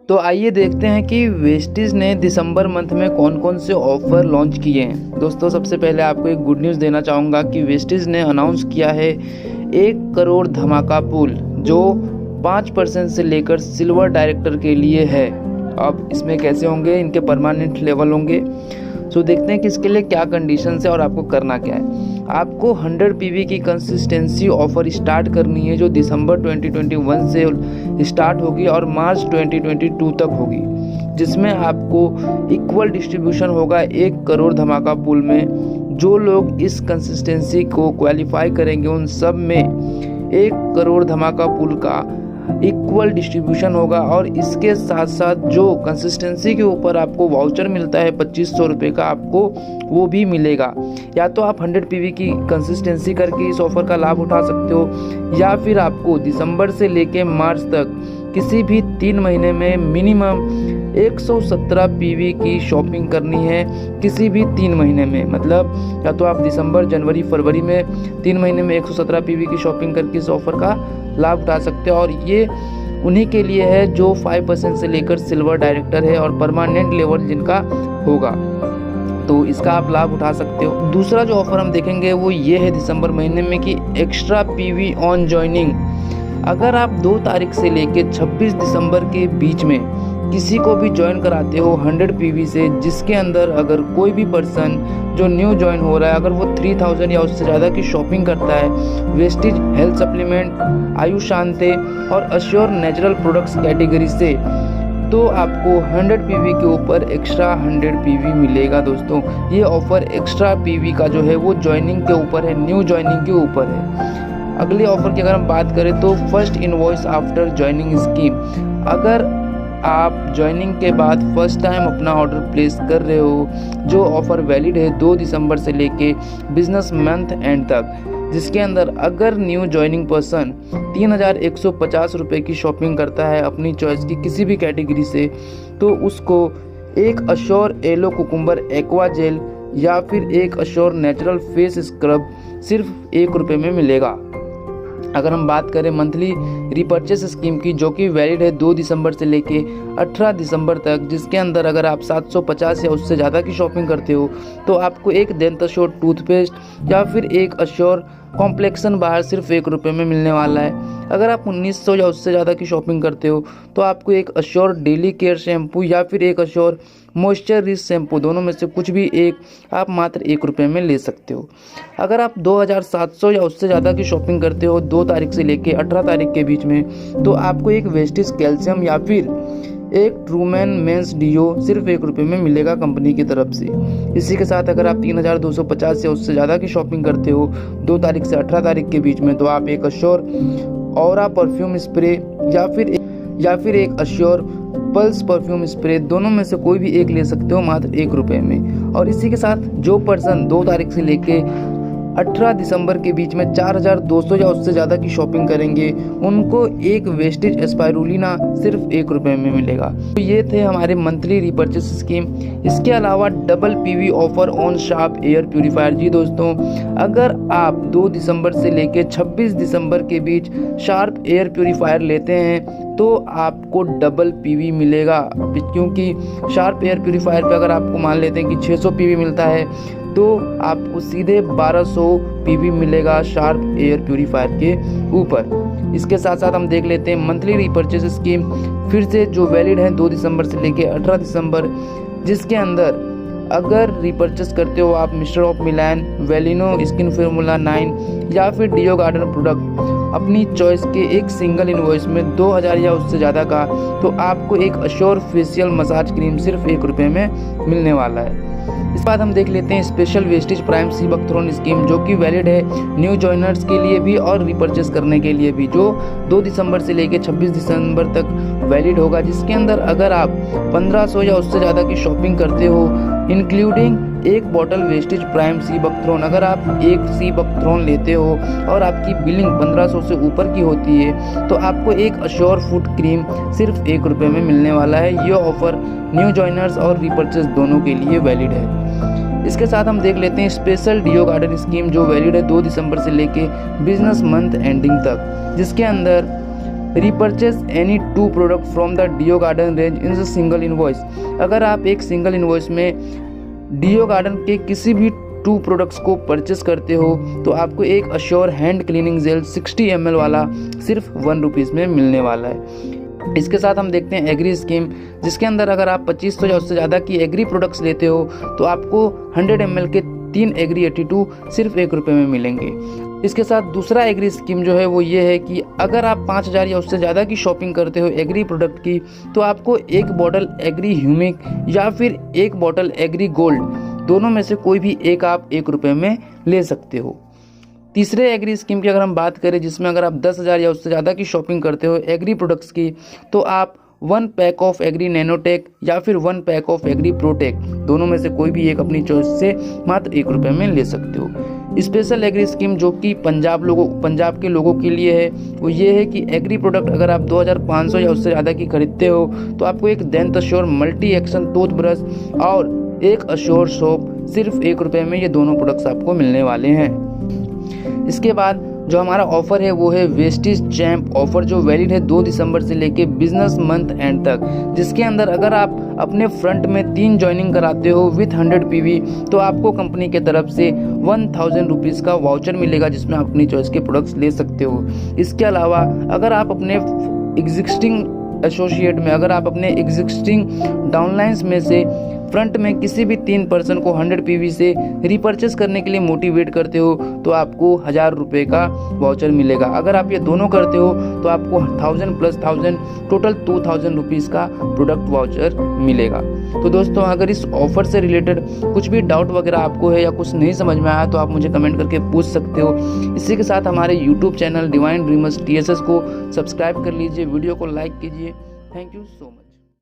तो आइए देखते हैं कि वेस्टीज ने दिसंबर मंथ में कौन कौन से ऑफ़र लॉन्च किए हैं। दोस्तों, सबसे पहले आपको एक गुड न्यूज़ देना चाहूँगा कि वेस्टीज ने अनाउंस किया है 1 करोड़ धमाका पूल, जो 5% से लेकर सिल्वर डायरेक्टर के लिए है। अब इसमें कैसे होंगे, इनके परमानेंट लेवल होंगे। सो देखते हैं कि इसके लिए क्या कंडीशंस है और आपको करना क्या है। आपको 100 पीवी की कंसिस्टेंसी ऑफर स्टार्ट करनी है, जो दिसंबर 2021 से स्टार्ट होगी और मार्च 2022 तक होगी, जिसमें आपको इक्वल डिस्ट्रीब्यूशन होगा 1 करोड़ धमाका पूल में। जो लोग इस कंसिस्टेंसी को क्वालिफाई करेंगे उन सब में 1 करोड़ धमाका पूल का इक्वल डिस्ट्रीब्यूशन होगा। और इसके साथ साथ जो कंसिस्टेंसी के ऊपर आपको वाउचर मिलता है 2500 रुपये का, आपको वो भी मिलेगा। या तो आप 100 पीवी की कंसिस्टेंसी करके इस ऑफ़र का लाभ उठा सकते हो, या फिर आपको दिसंबर से लेके मार्च तक किसी भी 3 महीने में मिनिमम 117 पीवी की शॉपिंग करनी है, किसी भी 3 महीने में। मतलब या तो आप दिसंबर, जनवरी, फरवरी में 3 महीने में 117 पीवी की शॉपिंग करके इस ऑफ़र का लाभ उठा सकते हो। और ये उन्हीं के लिए है जो 5% से लेकर सिल्वर डायरेक्टर है और परमानेंट लेवल जिनका होगा, तो इसका आप लाभ उठा सकते हो। दूसरा जो ऑफ़र हम देखेंगे वो ये है दिसंबर महीने में कि एक्स्ट्रा पीवी ऑन जॉइनिंग। अगर आप 2 तारीख से लेके 26 दिसंबर के बीच में किसी को भी ज्वाइन कराते हो 100 पीवी से, जिसके अंदर अगर कोई भी पर्सन जो न्यू ज्वाइन हो रहा है, अगर वो 3000 या उससे ज़्यादा की शॉपिंग करता है वेस्टीज हेल्थ सप्लीमेंट, आयुष शांति और अश्योर नेचुरल प्रोडक्ट्स कैटेगरी से, तो आपको 100 पीवी के ऊपर एक्स्ट्रा 100 पीवी मिलेगा। दोस्तों, ये ऑफ़र एक्स्ट्रा पीवी का जो है वो ज्वाइनिंग के ऊपर है, न्यू ज्वाइनिंग के ऊपर है। अगले ऑफ़र की अगर हम बात करें तो first invoice after joining scheme. अगर आप ज्वाइनिंग के बाद फर्स्ट टाइम अपना ऑर्डर प्लेस कर रहे हो, जो ऑफ़र वैलिड है 2 दिसंबर से लेके बिजनेस मंथ एंड तक, जिसके अंदर अगर न्यू ज्वाइनिंग पर्सन 3150 रुपये की शॉपिंग करता है अपनी चॉइस की किसी भी कैटेगरी से, तो उसको एक Assure aloe cucumber aqua gel या फिर एक अश्योर नेचुरल फेस स्क्रब सिर्फ 1 रुपये में मिलेगा। अगर हम बात करें मंथली रिपर्चेस स्कीम की, जो कि वैलिड है 2 दिसंबर से लेके 18 दिसंबर तक, जिसके अंदर अगर आप 750 या उससे ज़्यादा की शॉपिंग करते हो तो आपको एक डेंटाश्योर टूथपेस्ट या फिर एक अश्योर कॉम्प्लेक्सन बाहर सिर्फ 1 रुपये में मिलने वाला है। अगर आप 1900 या उससे ज़्यादा की शॉपिंग करते हो तो आपको एक अश्योर डेली केयर शैम्पू या फिर एक अश्योर मॉइस्चर रिच शैम्पू, दोनों में से कुछ भी एक आप मात्र 1 रुपये में ले सकते हो। अगर आप 2700 या उससे ज़्यादा की शॉपिंग करते हो 2 तारीख से लेके 18 तारीख के बीच में, तो आपको एक वेस्टीज कैल्शियम या फिर एक ट्रूमैन मेंस डिओ सिर्फ 1 रुपये में मिलेगा कंपनी की तरफ से। इसी के साथ अगर आप 3250 से उससे ज़्यादा की शॉपिंग करते हो 2 तारीख से 18 तारीख के बीच में, तो आप एक अश्योर ऑरा परफ्यूम स्प्रे या फिर एक अश्योर पल्स परफ्यूम स्प्रे, दोनों में से कोई भी एक ले सकते हो मात्र 1 रुपये में। और इसी के साथ जो पर्सन 2 तारीख से लेके 18 दिसंबर के बीच में 4200 या उससे ज़्यादा की शॉपिंग करेंगे, उनको एक वेस्टीज एस्पायरुलिना सिर्फ 1 रुपये में मिलेगा। तो ये थे हमारे मंथली रिपर्चेस स्कीम। इसके अलावा double PV offer on Sharp air purifier. जी दोस्तों, अगर आप 2 दिसंबर से लेके 26 दिसंबर के बीच शार्प एयर प्यूरीफायर लेते हैं तो आपको डबल पीवी मिलेगा, क्योंकि शार्प एयर प्यूरीफायर पे अगर आपको मान लेते हैं कि 600 पीवी मिलता है तो आपको सीधे 1200 पीवी मिलेगा शार्प एयर प्यूरीफायर के ऊपर। इसके साथ साथ हम देख लेते हैं मंथली रिपर्चेस स्कीम, फिर से जो वैलिड है 2 दिसंबर से लेके 18 दिसंबर, जिसके अंदर अगर रिपर्चेस करते हो आप मिस्टर ऑफ मिलान, वेलिनो स्किन फार्मूला 9 या फिर डिओ गार्डन प्रोडक्ट अपनी चॉइस के एक सिंगल इनवॉइस में 2000 या उससे ज़्यादा का, तो आपको एक अश्योर फेशियल मसाज क्रीम सिर्फ 1 रुपये में मिलने वाला है। इस बाद हम देख लेते हैं special Vestige prime sea buckthorn scheme, जो कि वैलिड है न्यू जॉइनर्स के लिए भी और रिपर्चेस करने के लिए भी, जो 2 दिसंबर से लेकर 26 दिसंबर तक वैलिड होगा, जिसके अंदर अगर आप 1500 या उससे ज़्यादा की शॉपिंग करते हो इंक्लूडिंग एक बॉटल वेस्टीज प्राइम सी बकथ्रोन, अगर आप एक सी बकथ्रोन लेते हो और आपकी बिलिंग 1500 से ऊपर की होती है तो आपको एक अश्योर फुट क्रीम सिर्फ 1 रुपये में मिलने वाला है। ये ऑफर न्यू जॉइनर्स और रिपर्चेस दोनों के लिए वैलिड है। इसके साथ हम देख लेते हैं स्पेशल डिओ गार्डन स्कीम, जो वैलिड है 2 दिसंबर से लेके बिजनेस मंथ एंडिंग तक, जिसके अंदर repurchase any 2 product from the Deo garden range in a single invoice. अगर आप एक सिंगल इनवॉइस में डियो गार्डन के किसी भी 2 प्रोडक्ट्स को परचेस करते हो तो आपको एक Assure hand cleaning gel 60 ml वाला सिर्फ 1 रुपीज़ में मिलने वाला है। इसके साथ हम देखते हैं एग्री स्कीम, जिसके अंदर अगर आप 2500 या उससे ज़्यादा की एग्री प्रोडक्ट्स लेते हो तो आपको 100 ml के 3 एग्री 82 सिर्फ 1 रुपये में मिलेंगे। इसके साथ दूसरा एग्री स्कीम जो है वो ये है कि अगर आप 5000 या उससे ज़्यादा की शॉपिंग करते हो एग्री प्रोडक्ट की तो आपको एक बॉटल एग्री ह्यूमिक या फिर एक बॉटल एग्री गोल्ड, दोनों में से कोई भी एक आप 1 रुपये में ले सकते हो। तीसरे एग्री स्कीम की अगर हम बात करें, जिसमें अगर आप 10,000 या उससे ज़्यादा की शॉपिंग करते हो एग्री प्रोडक्ट्स की तो आप 1 पैक ऑफ एग्री नैनोटेक या फिर 1 पैक ऑफ एग्री प्रोटेक, दोनों में से कोई भी एक अपनी चॉइस से मात्र 1 रुपये में ले सकते हो। स्पेशल एग्री स्कीम जो कि पंजाब के लोगों के लिए है वो ये है कि एग्री प्रोडक्ट अगर आप 2500 या उससे ज़्यादा की खरीदते हो तो आपको एक Dent Assure multi action toothbrush और एक अश्योर सोप सिर्फ 1 रुपये में ये दोनों प्रोडक्ट्स आपको मिलने वाले हैं। इसके बाद जो हमारा ऑफर है वो है वेस्टीज चैम्प ऑफर, जो वैलिड है 2 दिसंबर से लेके बिजनेस मंथ एंड तक, जिसके अंदर अगर आप अपने फ्रंट में 3 ज्वाइनिंग कराते हो विथ 100 PV तो आपको कंपनी के तरफ से 1000 रुपीज़ का वाउचर मिलेगा, जिसमें आप अपनी चॉइस के प्रोडक्ट्स ले सकते हो। इसके अलावा अगर आप अपने एग्जिस्टिंग एसोसिएट में, अगर आप अपने एग्जिस्टिंग डाउनलाइंस में से फ्रंट में किसी भी 3 पर्सन को 100 PV से रिपर्चेस करने के लिए मोटिवेट करते हो तो आपको 1000 रुपये का वाउचर मिलेगा। अगर आप ये दोनों करते हो तो आपको 1000 + 1000 टोटल 2000 रुपीज़ का प्रोडक्ट वाउचर मिलेगा। तो दोस्तों अगर इस ऑफर से रिलेटेड कुछ भी डाउट वगैरह आपको है या कुछ नहीं समझ में आया तो आप मुझे कमेंट करके पूछ सकते हो। इसी के साथ हमारे YouTube channel divine dreamers TSS को सब्सक्राइब कर लीजिए, वीडियो को लाइक कीजिए। Thank you so much.